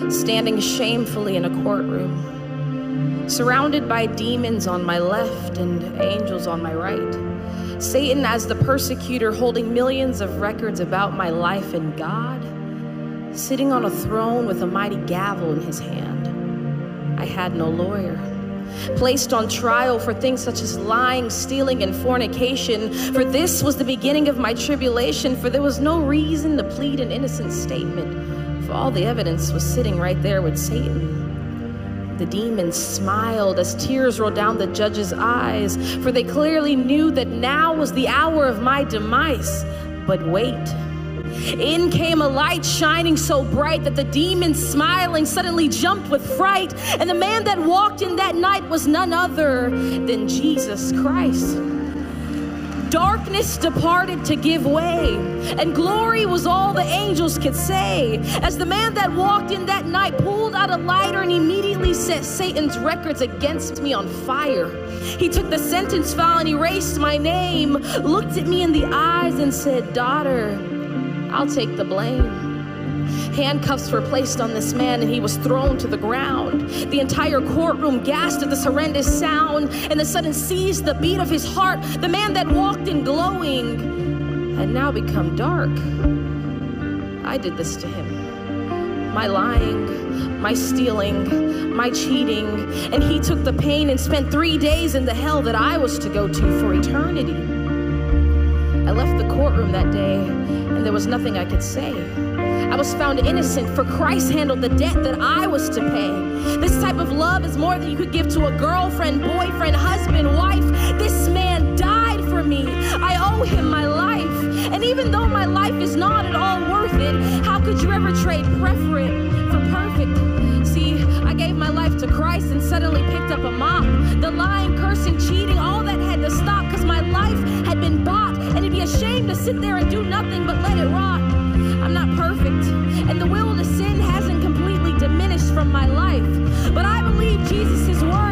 standing shamefully in a courtroom, surrounded by demons on my left and angels on my right. Satan as the persecutor, holding millions of records about my life, and God sitting on a throne with a mighty gavel in his hand. I had no lawyer. Placed on trial for things such as lying, stealing, and fornication. For this was the beginning of my tribulation, for there was no reason to plead an innocent statement, for all the evidence was sitting right there with Satan. The demons smiled as tears rolled down the judge's eyes, for they clearly knew that now was the hour of my demise. But wait. In came a light shining so bright that the demons smiling suddenly jumped with fright. And the man that walked in that night was none other than Jesus Christ. Darkness departed to give way, and glory was all the angels could say. As the man that walked in that night pulled out a lighter and immediately set Satan's records against me on fire. He took the sentence file and erased my name, looked at me in the eyes and said, "Daughter, I'll take the blame." Handcuffs were placed on this man and he was thrown to the ground. The entire courtroom gasped at this horrendous sound, and the sudden seized the beat of his heart. The man that walked in glowing had now become dark. I did this to him. My lying, my stealing, my cheating, and he took the pain and spent 3 days in the hell that I was to go to for eternity. I left the courtroom that day, and there was nothing I could say. I was found innocent, for Christ handled the debt that I was to pay. This type of love is more than you could give to a girlfriend, boyfriend, husband, wife. This man died for me. I owe him my life. And even though my life is not at all worth it, how could you ever trade preferent for perfect? See, I gave my life to Christ and suddenly picked up a mop. The lying, cursing, cheating, all that had to stop because my life had been bought. And it'd be a shame to sit there and do nothing but let it rot. I'm not perfect, and the will to sin hasn't completely diminished from my life. But I believe Jesus' word